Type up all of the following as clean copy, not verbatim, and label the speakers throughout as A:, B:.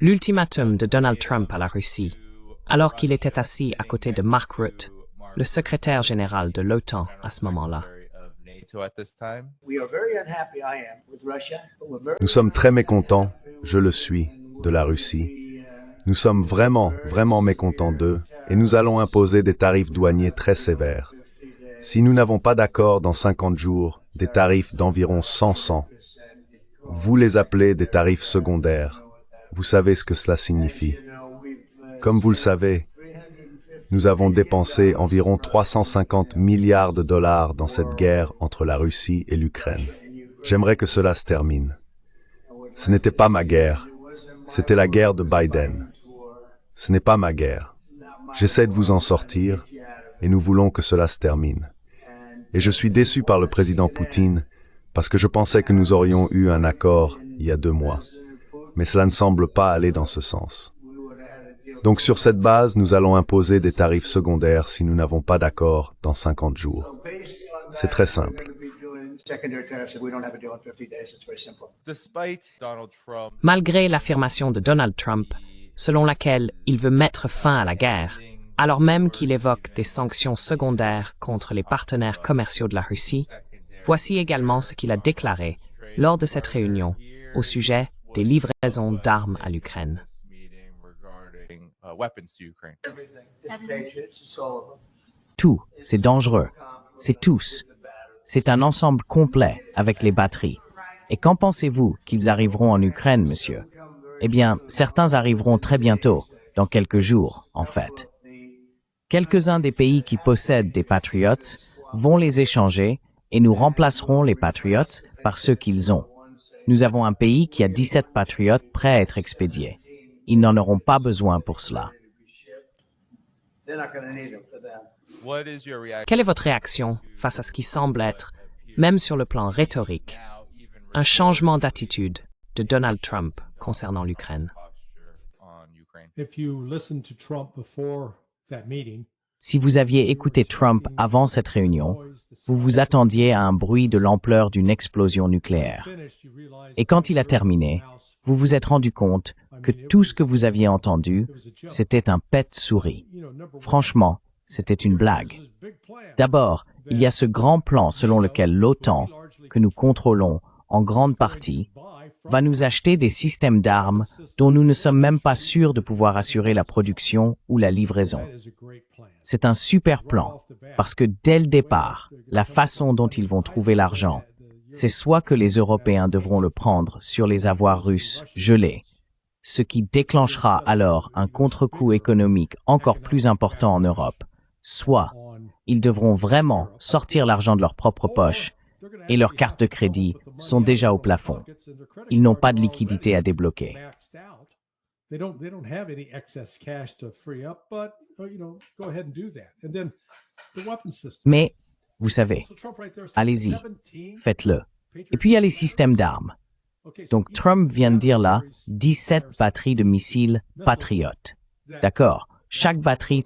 A: L'ultimatum de Donald Trump à la Russie, alors qu'il était assis à côté de Mark Rutte, le secrétaire général de l'OTAN à ce moment-là.
B: Nous sommes très mécontents, je le suis, de la Russie. Nous sommes vraiment, vraiment mécontents d'eux et nous allons imposer des tarifs douaniers très sévères. Si nous n'avons pas d'accord dans 50 jours, des tarifs d'environ 100. Vous les appelez des tarifs secondaires. Vous savez ce que cela signifie. Comme vous le savez, nous avons dépensé environ 350 milliards de dollars dans cette guerre entre la Russie et l'Ukraine. J'aimerais que cela se termine. Ce n'était pas ma guerre. C'était la guerre de Biden. Ce n'est pas ma guerre. J'essaie de vous en sortir et nous voulons que cela se termine. Et je suis déçu par le président Poutine parce que je pensais que nous aurions eu un accord il y a 2 mois. Mais cela ne semble pas aller dans ce sens. Donc sur cette base, nous allons imposer des tarifs secondaires si nous n'avons pas d'accord dans 50 jours. C'est très simple.
A: Malgré l'affirmation de Donald Trump, selon laquelle il veut mettre fin à la guerre, alors même qu'il évoque des sanctions secondaires contre les partenaires commerciaux de la Russie, voici également ce qu'il a déclaré lors de cette réunion au sujet des livraisons d'armes à l'Ukraine.
C: Tout, c'est dangereux. C'est tous. C'est un ensemble complet avec les batteries. Et quand pensez-vous qu'ils arriveront en Ukraine, monsieur? Eh bien, certains arriveront très bientôt, dans quelques jours, en fait. Quelques-uns des pays qui possèdent des Patriots vont les échanger et nous remplacerons les Patriots par ceux qu'ils ont. Nous avons un pays qui a 17 Patriots prêts à être expédiés. Ils n'en auront pas besoin pour cela.
A: Quelle est votre réaction face à ce qui semble être, même sur le plan rhétorique, un changement d'attitude de Donald Trump concernant l'Ukraine?
C: Si vous aviez écouté Trump avant cette réunion, vous vous attendiez à un bruit de l'ampleur d'une explosion nucléaire. Et quand il a terminé, vous vous êtes rendu compte que tout ce que vous aviez entendu, c'était un pet-souris. Franchement, c'était une blague. D'abord, il y a ce grand plan selon lequel l'OTAN, que nous contrôlons en grande partie, va nous acheter des systèmes d'armes dont nous ne sommes même pas sûrs de pouvoir assurer la production ou la livraison. C'est un super plan, parce que dès le départ, la façon dont ils vont trouver l'argent, c'est soit que les Européens devront le prendre sur les avoirs russes gelés, ce qui déclenchera alors un contre-coup économique encore plus important en Europe, soit ils devront vraiment sortir l'argent de leur propre poche et leurs cartes de crédit sont déjà au plafond. Ils n'ont pas de liquidité à débloquer. Mais, vous savez, allez-y, faites-le. Et puis il y a les systèmes d'armes. Donc Trump vient de dire là 17 batteries de missiles Patriot. D'accord, chaque batterie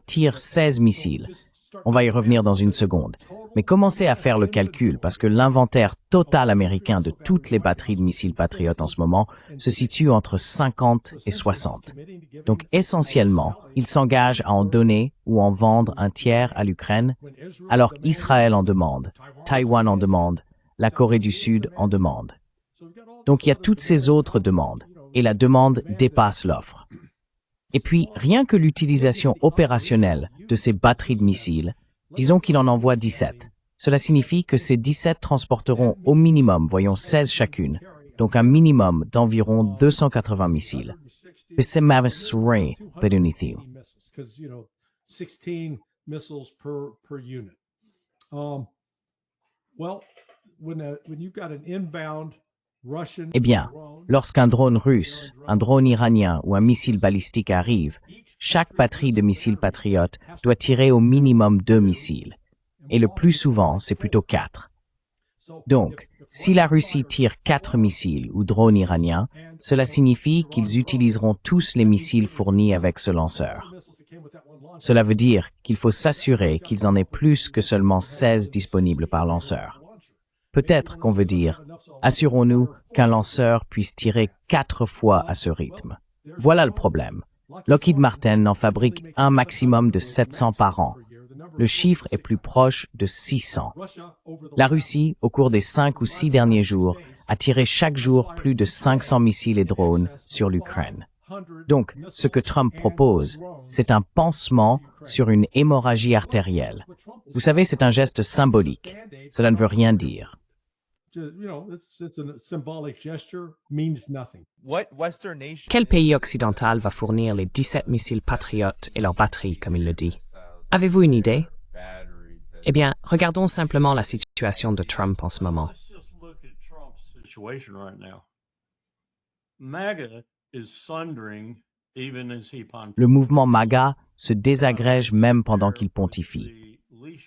C: tire 16 missiles. On va y revenir dans une seconde. Mais commencez à faire le calcul parce que l'inventaire total américain de toutes les batteries de missiles Patriot en ce moment se situe entre 50 et 60. Donc essentiellement, ils s'engagent à en donner ou en vendre un tiers à l'Ukraine, alors qu'Israël en demande, Taïwan en demande, la Corée du Sud en demande. Donc il y a toutes ces autres demandes, et la demande dépasse l'offre. Et puis, rien que l'utilisation opérationnelle de ces batteries de missiles, disons qu'il en envoie 17. Cela signifie que ces 17 transporteront au minimum, voyons 16 chacune, donc un minimum d'environ 280 missiles. Eh bien, lorsqu'un drone russe, un drone iranien ou un missile balistique arrive, chaque batterie de missiles Patriot doit tirer au minimum 2 missiles. Et le plus souvent, c'est plutôt 4. Donc, si la Russie tire 4 missiles ou drones iraniens, cela signifie qu'ils utiliseront tous les missiles fournis avec ce lanceur. Cela veut dire qu'il faut s'assurer qu'ils en aient plus que seulement 16 disponibles par lanceur. Peut-être qu'on veut dire, Assurons-nous qu'un lanceur puisse tirer 4 fois à ce rythme. Voilà le problème. Lockheed Martin en fabrique un maximum de 700 par an. Le chiffre est plus proche de 600. La Russie, au cours des 5 ou 6 derniers jours, a tiré chaque jour plus de 500 missiles et drones sur l'Ukraine. Donc, ce que Trump propose, c'est un pansement sur une hémorragie artérielle. Vous savez, c'est un geste symbolique. Cela ne veut rien dire.
A: Quel pays occidental va fournir les 17 missiles Patriot et leurs batteries, comme il le dit? Avez-vous une idée? Eh bien, regardons simplement la situation de Trump en ce moment.
C: Le mouvement MAGA se désagrège même pendant qu'il pontifie.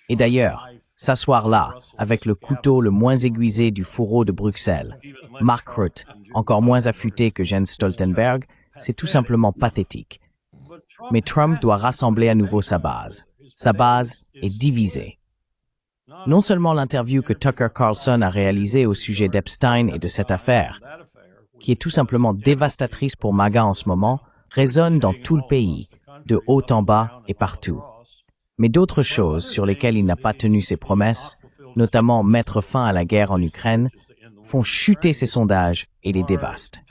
C: Et d'ailleurs, s'asseoir là, avec le couteau le moins aiguisé du fourreau de Bruxelles, Mark Rutte, encore moins affûté que Jens Stoltenberg, c'est tout simplement pathétique. Mais Trump doit rassembler à nouveau sa base. Sa base est divisée. Non seulement l'interview que Tucker Carlson a réalisée au sujet d'Epstein et de cette affaire, qui est tout simplement dévastatrice pour MAGA en ce moment, résonne dans tout le pays, de haut en bas et partout. Mais d'autres choses sur lesquelles il n'a pas tenu ses promesses, notamment mettre fin à la guerre en Ukraine, font chuter ses sondages et les dévastent.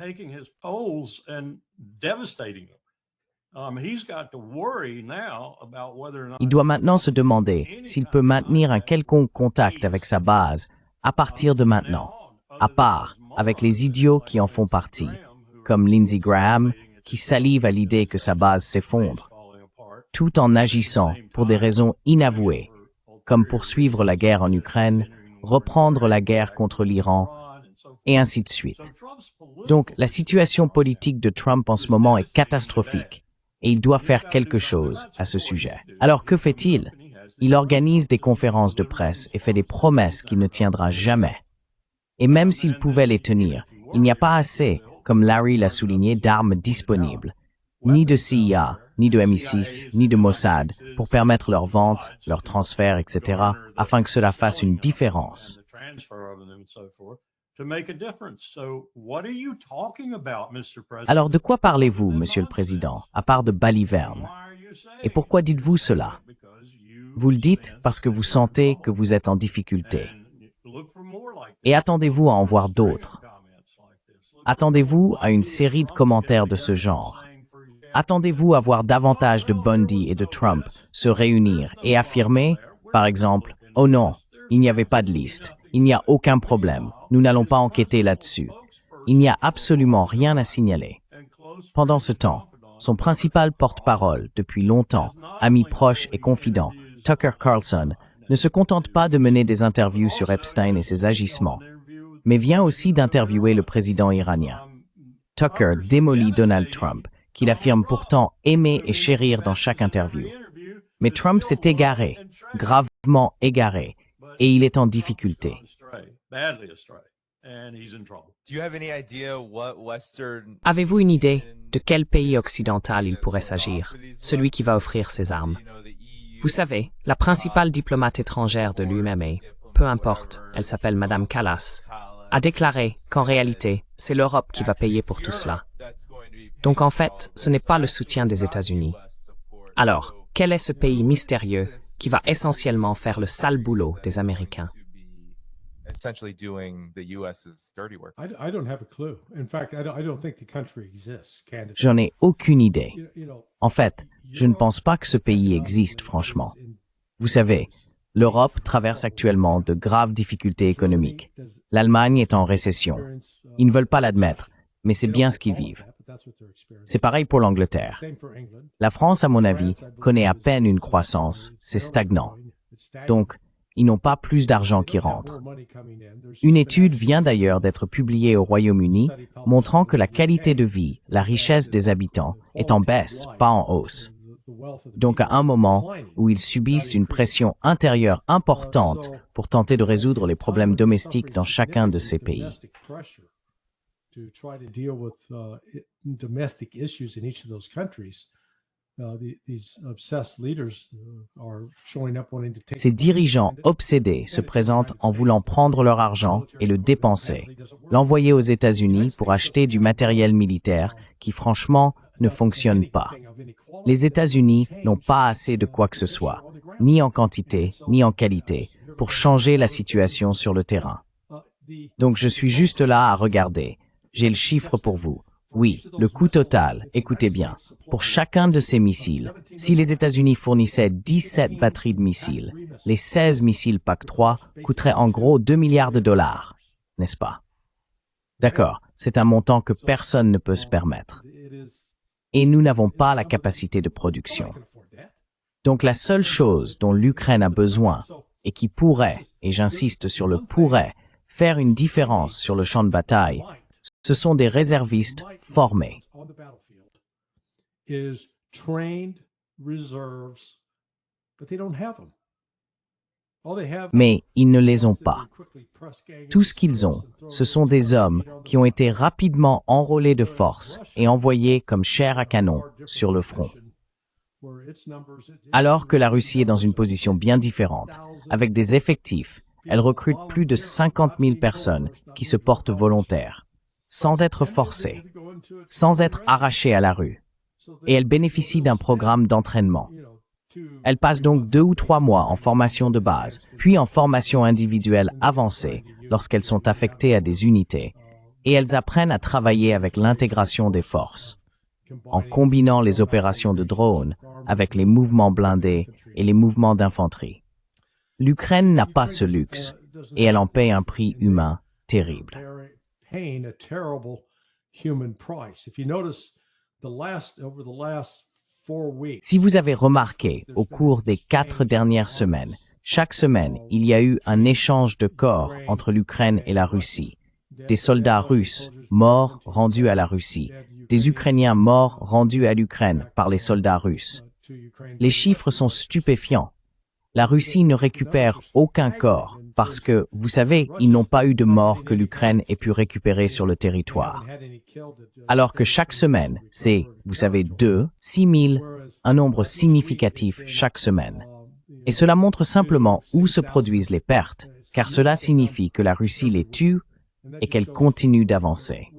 C: Il doit maintenant se demander s'il peut maintenir un quelconque contact avec sa base à partir de maintenant, à part avec les idiots qui en font partie, comme Lindsey Graham, qui salive à l'idée que sa base s'effondre, tout en agissant pour des raisons inavouées, comme poursuivre la guerre en Ukraine, reprendre la guerre contre l'Iran, et ainsi de suite. Donc, la situation politique de Trump en ce moment est catastrophique, et il doit faire quelque chose à ce sujet. Alors, que fait-il? Il organise des conférences de presse et fait des promesses qu'il ne tiendra jamais. Et même s'il pouvait les tenir, il n'y a pas assez, comme Larry l'a souligné, d'armes disponibles, ni de CIA, ni de MI6, ni de Mossad, pour permettre leur vente, leur transfert, etc., afin que cela fasse une différence. Alors de quoi parlez-vous, Monsieur le Président, à part de balivernes? Et pourquoi dites-vous cela? Vous le dites parce que vous sentez que vous êtes en difficulté. Et attendez-vous à en voir d'autres. Attendez-vous à une série de commentaires de ce genre. Attendez-vous à voir davantage de Bundy et de Trump se réunir et affirmer, par exemple, « Oh non, il n'y avait pas de liste. Il n'y a aucun problème. Nous n'allons pas enquêter là-dessus. Il n'y a absolument rien à signaler. » Pendant ce temps, son principal porte-parole, depuis longtemps, ami proche et confident, Tucker Carlson, ne se contente pas de mener des interviews sur Epstein et ses agissements, mais vient aussi d'interviewer le président iranien. Tucker démolit Donald Trump, qu'il affirme pourtant aimer et chérir dans chaque interview. Mais Trump s'est égaré, gravement égaré, et il est en difficulté.
A: Avez-vous une idée de quel pays occidental il pourrait s'agir, celui qui va offrir ses armes? Vous savez, la principale diplomate étrangère de l'UMA, peu importe, elle s'appelle Madame Callas, a déclaré qu'en réalité, c'est l'Europe qui va payer pour tout cela. Donc en fait, ce n'est pas le soutien des États-Unis. Alors, quel est ce pays mystérieux qui va essentiellement faire le sale boulot des Américains?
C: J'en ai aucune idée. En fait, je ne pense pas que ce pays existe, franchement. Vous savez, l'Europe traverse actuellement de graves difficultés économiques. L'Allemagne est en récession. Ils ne veulent pas l'admettre, mais c'est bien ce qu'ils vivent. C'est pareil pour l'Angleterre. La France, à mon avis, connaît à peine une croissance, c'est stagnant. Donc, ils n'ont pas plus d'argent qui rentre. Une étude vient d'ailleurs d'être publiée au Royaume-Uni, montrant que la qualité de vie, la richesse des habitants, est en baisse, pas en hausse. Donc à un moment où ils subissent une pression intérieure importante pour tenter de résoudre les problèmes domestiques dans chacun de ces pays. Ces dirigeants obsédés se présentent en voulant prendre leur argent et le dépenser, l'envoyer aux États-Unis pour acheter du matériel militaire qui, franchement, ne fonctionne pas. Les États-Unis n'ont pas assez de quoi que ce soit, ni en quantité, ni en qualité, pour changer la situation sur le terrain. Donc je suis juste là à regarder. J'ai le chiffre pour vous. Oui, le coût total, écoutez bien, pour chacun de ces missiles, si les États-Unis fournissaient 17 batteries de missiles, les 16 missiles PAC-3 coûteraient en gros 2 milliards de dollars, n'est-ce pas? D'accord, c'est un montant que personne ne peut se permettre. Et nous n'avons pas la capacité de production. Donc la seule chose dont l'Ukraine a besoin, et qui pourrait, et j'insiste sur le pourrait, faire une différence sur le champ de bataille, ce sont des réservistes formés. Mais ils ne les ont pas. Tout ce qu'ils ont, ce sont des hommes qui ont été rapidement enrôlés de force et envoyés comme chair à canon sur le front. Alors que la Russie est dans une position bien différente, avec des effectifs, elle recrute plus de 50 000 personnes qui se portent volontaires, sans être forcées, sans être arrachées à la rue. Et elle bénéficie d'un programme d'entraînement. Elle passe donc 2 ou 3 mois en formation de base, puis en formation individuelle avancée lorsqu'elles sont affectées à des unités, et elles apprennent à travailler avec l'intégration des forces, en combinant les opérations de drones avec les mouvements blindés et les mouvements d'infanterie. L'Ukraine n'a pas ce luxe, et elle en paie un prix humain terrible. Si vous avez remarqué, au cours des 4 dernières semaines, chaque semaine, il y a eu un échange de corps entre l'Ukraine et la Russie. Des soldats russes morts rendus à la Russie, des Ukrainiens morts rendus à l'Ukraine par les soldats russes. Les chiffres sont stupéfiants. La Russie ne récupère aucun corps parce que, vous savez, ils n'ont pas eu de morts que l'Ukraine ait pu récupérer sur le territoire. Alors que chaque semaine, c'est, vous savez, 2, 6 000, un nombre significatif chaque semaine. Et cela montre simplement où se produisent les pertes, car cela signifie que la Russie les tue et qu'elle continue d'avancer.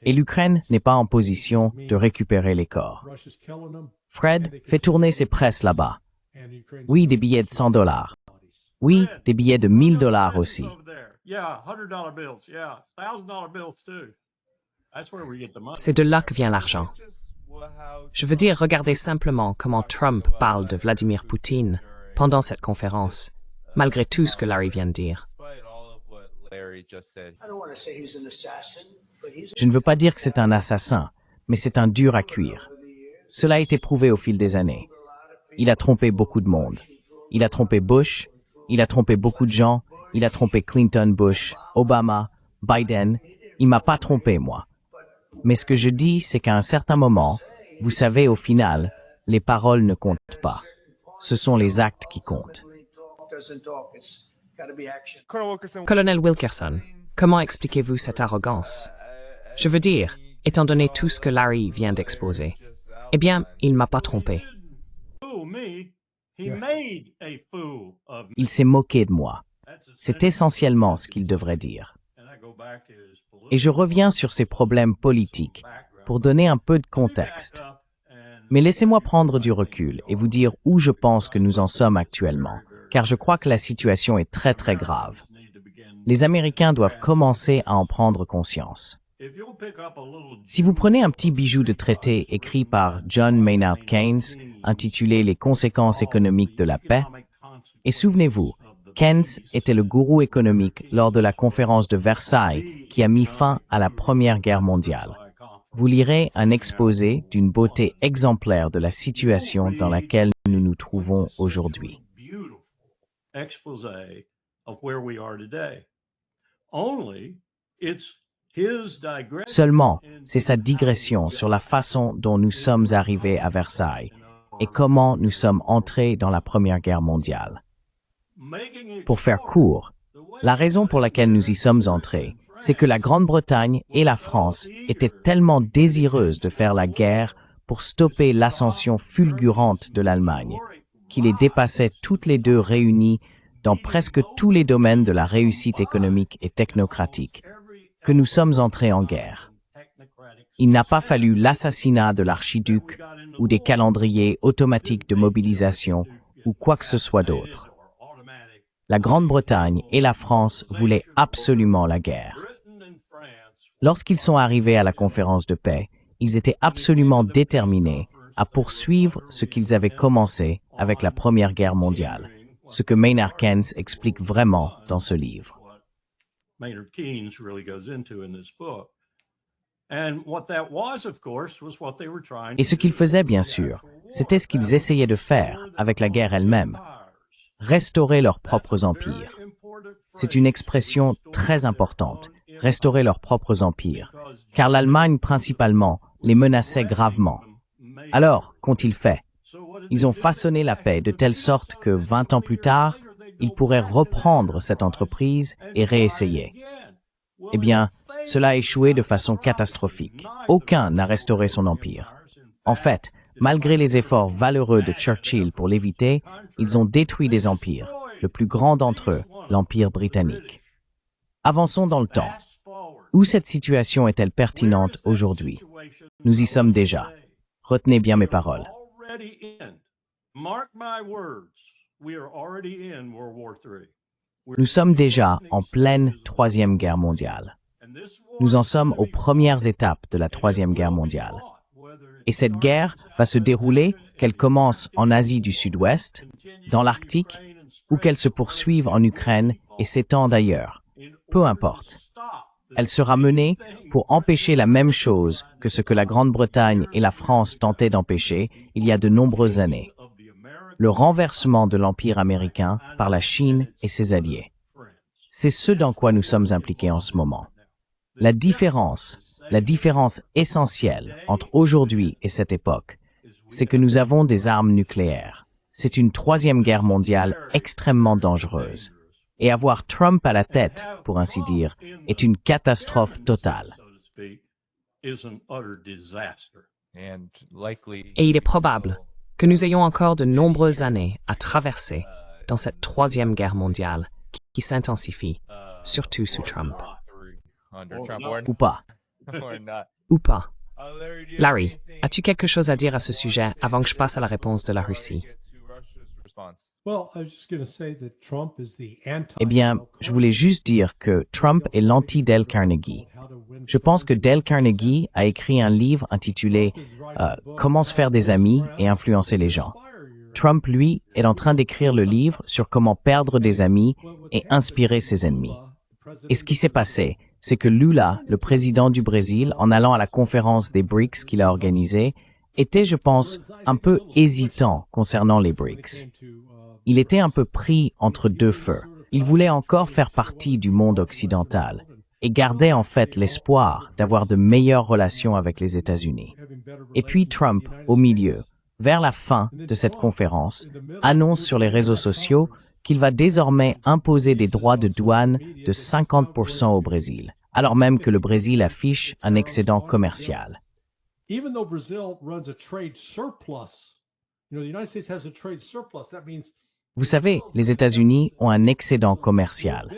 C: Et l'Ukraine n'est pas en position de récupérer les corps. Fred fait tourner ses presses là-bas. Oui, des billets de $100. Oui, des billets de $1000 aussi.
A: C'est de là que vient l'argent. Je veux dire, regardez simplement comment Trump parle de Vladimir Poutine pendant cette conférence, malgré tout ce que Larry vient de dire.
C: Je ne veux pas dire que c'est un assassin, mais c'est un dur à cuire. Cela a été prouvé au fil des années. Il a trompé beaucoup de monde. Il a trompé Bush, il a trompé beaucoup de gens, il a trompé Clinton, Bush, Obama, Biden. Il m'a pas trompé, moi. Mais ce que je dis, c'est qu'à un certain moment, vous savez, au final, les paroles ne comptent pas. Ce sont les actes qui comptent.
A: Colonel Wilkerson, comment expliquez-vous cette arrogance? Je veux dire, étant donné tout ce que Larry vient d'exposer, eh bien, il m'a pas trompé.
C: Il s'est moqué de moi. C'est essentiellement ce qu'il devrait dire. Et je reviens sur ces problèmes politiques pour donner un peu de contexte. Mais laissez-moi prendre du recul et vous dire où je pense que nous en sommes actuellement, car je crois que la situation est très très grave. Les Américains doivent commencer à en prendre conscience. Si vous prenez un petit bijou de traité écrit par John Maynard Keynes, intitulé « Les conséquences économiques de la paix », et souvenez-vous, Keynes était le gourou économique lors de la conférence de Versailles qui a mis fin à la Première Guerre mondiale. Vous lirez un exposé d'une beauté exemplaire de la situation dans laquelle nous nous trouvons aujourd'hui. Seulement, c'est sa digression sur la façon dont nous sommes arrivés à Versailles et comment nous sommes entrés dans la Première Guerre mondiale. Pour faire court, la raison pour laquelle nous y sommes entrés, c'est que la Grande-Bretagne et la France étaient tellement désireuses de faire la guerre pour stopper l'ascension fulgurante de l'Allemagne, qui les dépassait toutes les deux réunies dans presque tous les domaines de la réussite économique et technocratique, que nous sommes entrés en guerre. Il n'a pas fallu l'assassinat de l'archiduc ou des calendriers automatiques de mobilisation ou quoi que ce soit d'autre. La Grande-Bretagne et la France voulaient absolument la guerre. Lorsqu'ils sont arrivés à la conférence de paix, ils étaient absolument déterminés à poursuivre ce qu'ils avaient commencé avec la Première Guerre mondiale, ce que Maynard Keynes explique vraiment dans ce livre. Et ce qu'ils faisaient, bien sûr, c'était ce qu'ils essayaient de faire avec la guerre elle-même, restaurer leurs propres empires. C'est une expression très importante, restaurer leurs propres empires, car l'Allemagne principalement les menaçait gravement. Alors, qu'ont-ils fait? Ils ont façonné la paix de telle sorte que 20 ans plus tard, ils pourraient reprendre cette entreprise et réessayer. Eh bien, cela a échoué de façon catastrophique. Aucun n'a restauré son empire. En fait, malgré les efforts valeureux de Churchill pour l'éviter, ils ont détruit des empires, le plus grand d'entre eux, l'Empire britannique. Avançons dans le temps. Où cette situation est-elle pertinente aujourd'hui? Nous y sommes déjà. Retenez bien mes paroles. Nous sommes déjà en pleine Troisième Guerre mondiale. Nous en sommes aux premières étapes de la Troisième Guerre mondiale. Et cette guerre va se dérouler, qu'elle commence en Asie du Sud-Ouest, dans l'Arctique, ou qu'elle se poursuive en Ukraine et s'étende ailleurs. Peu importe. Elle sera menée pour empêcher la même chose que ce que la Grande-Bretagne et la France tentaient d'empêcher il y a de nombreuses années. Le renversement de l'Empire américain par la Chine et ses alliés. C'est ce dans quoi nous sommes impliqués en ce moment. La différence essentielle entre aujourd'hui et cette époque, c'est que nous avons des armes nucléaires. C'est une troisième guerre mondiale extrêmement dangereuse. Et avoir Trump à la tête, pour ainsi dire, est une catastrophe totale.
A: Et il est probable que nous ayons encore de nombreuses années à traverser dans cette troisième guerre mondiale qui s'intensifie, surtout sous Trump.
C: Ou pas.
A: Ou pas. Larry, as-tu quelque chose à dire à ce sujet avant que je passe à la réponse de la Russie?
C: Eh bien, je voulais juste dire que Trump est l'anti-Dale Carnegie. Je pense que Dale Carnegie a écrit un livre intitulé « Comment se faire des amis et influencer les gens ». Trump, lui, est en train d'écrire le livre sur comment perdre des amis et inspirer ses ennemis. Et ce qui s'est passé, c'est que Lula, le président du Brésil, en allant à la conférence des BRICS qu'il a organisée, était, je pense, un peu hésitant concernant les BRICS. Il était un peu pris entre deux feux. Il voulait encore faire partie du monde occidental et gardait en fait l'espoir d'avoir de meilleures relations avec les États-Unis. Et puis Trump, au milieu, vers la fin de cette conférence, annonce sur les réseaux sociaux qu'il va désormais imposer des droits de douane de 50% au Brésil, alors même que le Brésil affiche un excédent commercial. Vous savez, les États-Unis ont un excédent commercial.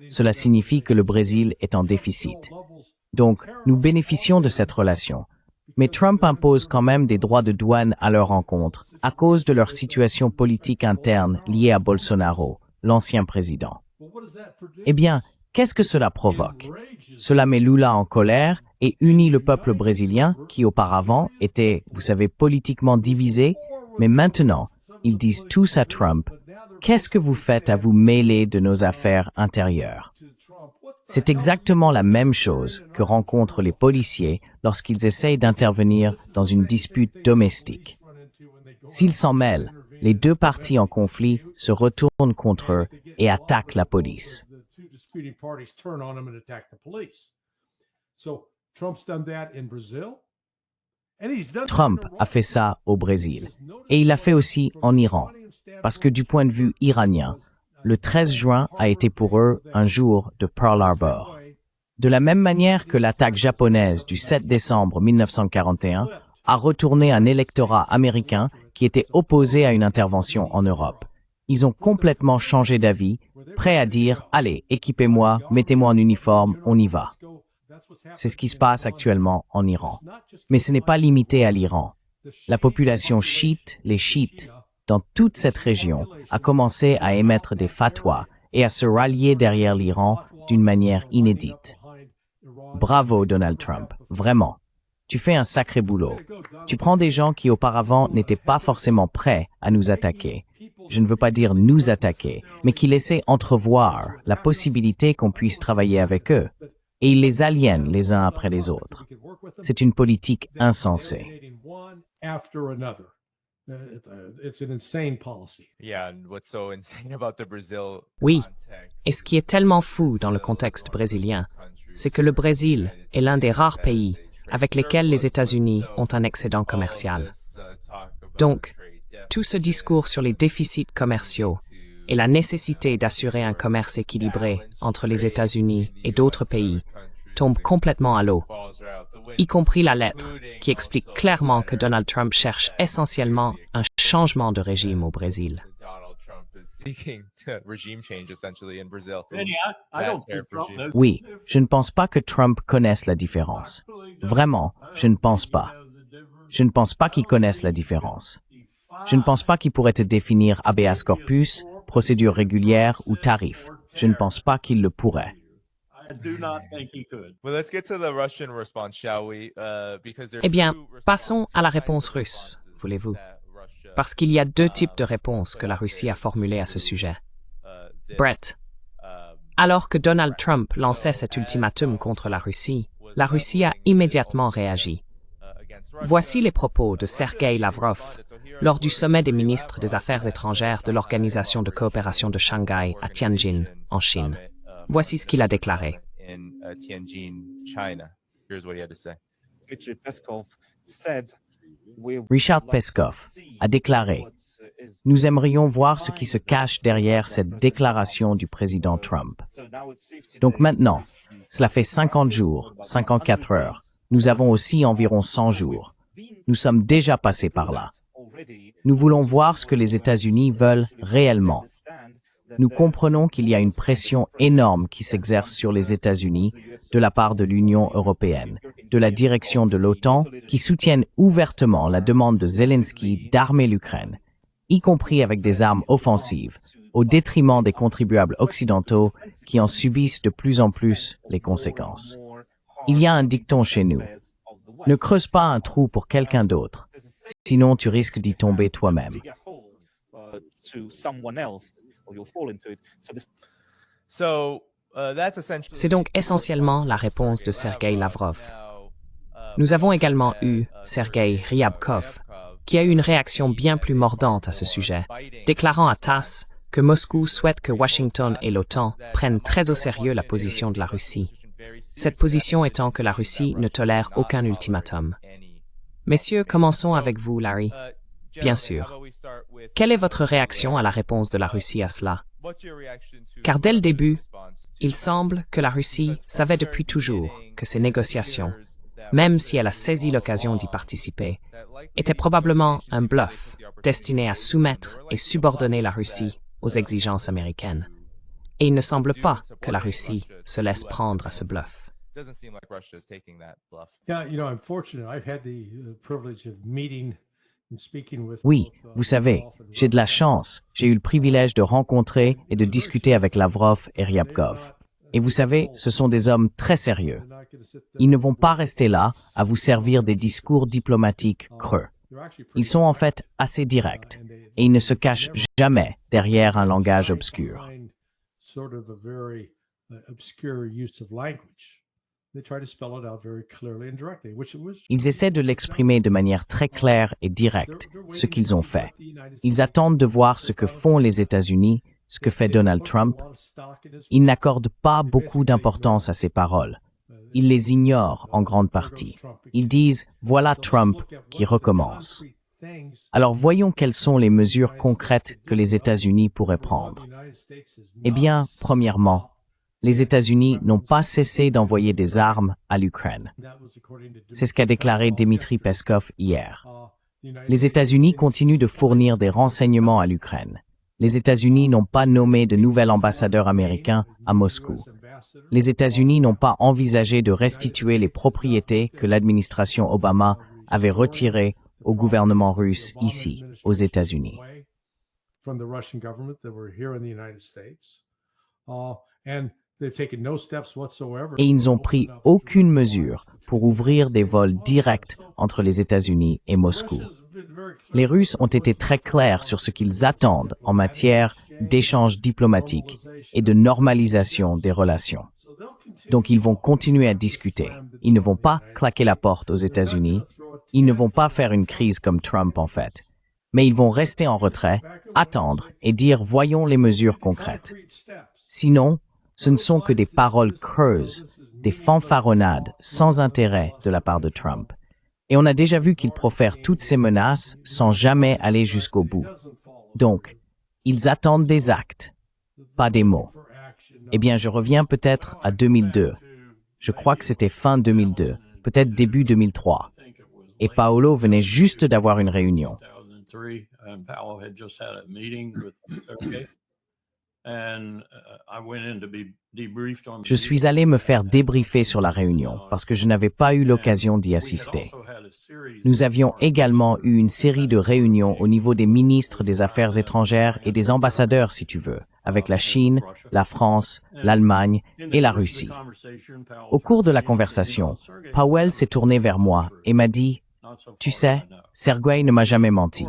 C: Cela signifie que le Brésil est en déficit. Donc, nous bénéficions de cette relation. Mais Trump impose quand même des droits de douane à leur encontre à cause de leur situation politique interne liée à Bolsonaro, l'ancien président. Eh bien, qu'est-ce que cela provoque? Cela met Lula en colère et unit le peuple brésilien qui auparavant était, vous savez, politiquement divisé, mais maintenant, ils disent tous à Trump: qu'est-ce que vous faites à vous mêler de nos affaires intérieures? C'est exactement la même chose que rencontrent les policiers lorsqu'ils essayent d'intervenir dans une dispute domestique. S'ils s'en mêlent, les deux parties en conflit se retournent contre eux et attaquent la police. Trump a fait ça au Brésil et il l'a fait aussi en Iran, parce que du point de vue iranien, le 13 juin a été pour eux un jour de Pearl Harbor. De la même manière que l'attaque japonaise du 7 décembre 1941 a retourné un électorat américain qui était opposé à une intervention en Europe. Ils ont complètement changé d'avis, prêts à dire « Allez, équipez-moi, mettez-moi en uniforme, on y va ». C'est ce qui se passe actuellement en Iran. Mais ce n'est pas limité à l'Iran. La population chiite, les chiites, dans toute cette région, a commencé à émettre des fatwas et à se rallier derrière l'Iran d'une manière inédite. Bravo Donald Trump, vraiment. Tu fais un sacré boulot. Tu prends des gens qui auparavant n'étaient pas forcément prêts à nous attaquer. Je ne veux pas dire nous attaquer, mais qui laissaient entrevoir la possibilité qu'on puisse travailler avec eux. Et ils les aliènent les uns après les autres. C'est une politique insensée.
A: Oui, et ce qui est tellement fou dans le contexte brésilien, c'est que le Brésil est l'un des rares pays avec lesquels les États-Unis ont un excédent commercial. Donc, tout ce discours sur les déficits commerciaux et la nécessité d'assurer un commerce équilibré entre les États-Unis et d'autres pays tombe complètement à l'eau, y compris la lettre qui explique clairement que Donald Trump cherche essentiellement un changement de régime au Brésil.
C: Oui, je ne pense pas que Trump connaisse la différence. Vraiment, je ne pense pas. Je ne pense pas qu'il connaisse la différence. Je ne pense pas qu'il pourrait te définir habeas corpus, procédure régulière ou tarif. Je ne pense pas qu'il le pourrait.
A: Eh bien, passons à la réponse russe, voulez-vous? Parce qu'il y a deux types de réponses que la Russie a formulées à ce sujet. Brett, alors que Donald Trump lançait cet ultimatum contre la Russie a immédiatement réagi. Voici les propos de Sergei Lavrov lors du sommet des ministres des Affaires étrangères de l'Organisation de coopération de Shanghai à Tianjin, en Chine. Voici ce qu'il a déclaré.
C: Richard Peskov a déclaré « Nous aimerions voir ce qui se cache derrière cette déclaration du président Trump. » Donc maintenant, cela fait 50 jours, 54 heures. Nous avons aussi environ 100 jours. Nous sommes déjà passés par là. Nous voulons voir ce que les États-Unis veulent réellement. Nous comprenons qu'il y a une pression énorme qui s'exerce sur les États-Unis de la part de l'Union européenne, de la direction de l'OTAN, qui soutiennent ouvertement la demande de Zelensky d'armer l'Ukraine, y compris avec des armes offensives, au détriment des contribuables occidentaux qui en subissent de plus en plus les conséquences. Il y a un dicton chez nous. Ne creuse pas un trou pour quelqu'un d'autre, sinon tu risques d'y tomber toi-même.
A: C'est donc essentiellement la réponse de Sergei Lavrov. Nous avons également eu Sergei Ryabkov, qui a eu une réaction bien plus mordante à ce sujet, déclarant à TASS que Moscou souhaite que Washington et l'OTAN prennent très au sérieux la position de la Russie. Cette position étant que la Russie ne tolère aucun ultimatum. Messieurs, commençons avec vous, Larry. Bien sûr. Quelle est votre réaction à la réponse de la Russie à cela? Car dès le début, il semble que la Russie savait depuis toujours que ces négociations, même si elle a saisi l'occasion d'y participer, étaient probablement un bluff destiné à soumettre et subordonner la Russie aux exigences américaines. Et il ne semble pas que la Russie se laisse prendre à ce bluff.
C: Oui, vous savez, j'ai de la chance. J'ai eu le privilège de rencontrer et de discuter avec Lavrov et Ryabkov. Et vous savez, ce sont des hommes très sérieux. Ils ne vont pas rester là à vous servir des discours diplomatiques creux. Ils sont en fait assez directs et ils ne se cachent jamais derrière un langage obscur. Ils essaient de l'exprimer de manière très claire et directe, ce qu'ils ont fait. Ils attendent de voir ce que font les États-Unis, ce que fait Donald Trump. Ils n'accordent pas beaucoup d'importance à ces paroles. Ils les ignorent en grande partie. Ils disent « voilà Trump qui recommence ». Alors voyons quelles sont les mesures concrètes que les États-Unis pourraient prendre. Eh bien, premièrement, les États-Unis n'ont pas cessé d'envoyer des armes à l'Ukraine. C'est ce qu'a déclaré Dmitry Peskov hier. Les États-Unis continuent de fournir des renseignements à l'Ukraine. Les États-Unis n'ont pas nommé de nouvel ambassadeur américain à Moscou. Les États-Unis n'ont pas envisagé de restituer les propriétés que l'administration Obama avait retirées au gouvernement russe ici, aux États-Unis. Et ils n'ont pris aucune mesure pour ouvrir des vols directs entre les États-Unis et Moscou. Les Russes ont été très clairs sur ce qu'ils attendent en matière d'échanges diplomatiques et de normalisation des relations. Donc ils vont continuer à discuter. Ils ne vont pas claquer la porte aux États-Unis. Ils ne vont pas faire une crise comme Trump en fait. Mais ils vont rester en retrait, attendre et dire « voyons les mesures concrètes ». Sinon, ce ne sont que des paroles creuses, des fanfaronnades sans intérêt de la part de Trump. Et on a déjà vu qu'il profère toutes ces menaces sans jamais aller jusqu'au bout. Donc, ils attendent des actes, pas des mots. Eh bien, je reviens peut-être à 2002. Je crois que c'était fin 2002, peut-être début 2003. Et Paolo venait juste d'avoir une réunion. Je suis allé me faire débriefer sur la réunion parce que je n'avais pas eu l'occasion d'y assister. Nous avions également eu une série de réunions au niveau des ministres des Affaires étrangères et des ambassadeurs, si tu veux, avec la Chine, la France, l'Allemagne et la Russie. Au cours de la conversation, Powell s'est tourné vers moi et m'a dit « Tu sais, Sergueï ne m'a jamais menti.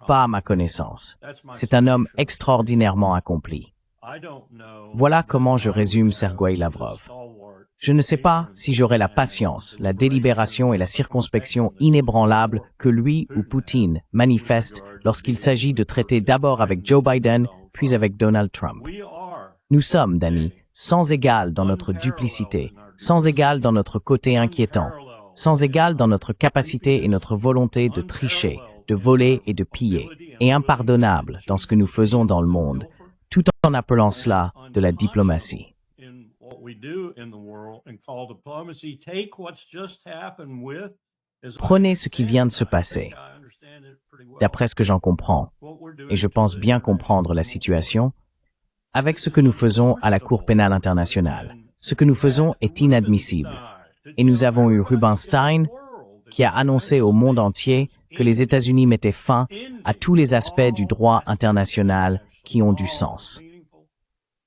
C: Pas à ma connaissance. C'est un homme extraordinairement accompli. » Voilà comment je résume Sergueï Lavrov. Je ne sais pas si j'aurai la patience, la délibération et la circonspection inébranlable que lui ou Poutine manifestent lorsqu'il s'agit de traiter d'abord avec Joe Biden, puis avec Donald Trump. Nous sommes, Danny, sans égal dans notre duplicité, sans égal dans notre côté inquiétant, sans égal dans notre capacité et notre volonté de tricher, de voler et de piller, et impardonnable dans ce que nous faisons dans le monde, tout en appelant cela de la diplomatie. Prenez ce qui vient de se passer. D'après ce que j'en comprends, et je pense bien comprendre la situation, avec ce que nous faisons à la Cour pénale internationale. Ce que nous faisons est inadmissible. Et nous avons eu Rubinstein qui a annoncé au monde entier que les États-Unis mettaient fin à tous les aspects du droit international qui ont du sens.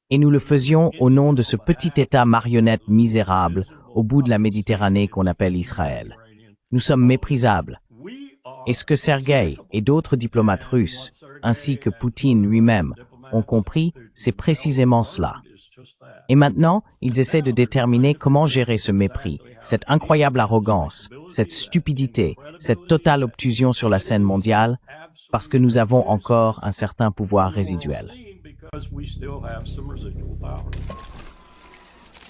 C: Et nous le faisions au nom de ce petit État marionnette misérable au bout de la Méditerranée qu'on appelle Israël. Nous sommes méprisables. Et ce que Sergueï et d'autres diplomates russes, ainsi que Poutine lui-même, ont compris, c'est précisément cela. Et maintenant, ils essaient de déterminer comment gérer ce mépris, cette incroyable arrogance, cette stupidité, cette totale obtusion sur la scène mondiale, parce que nous avons encore un certain pouvoir résiduel.
D: We still have some residual power.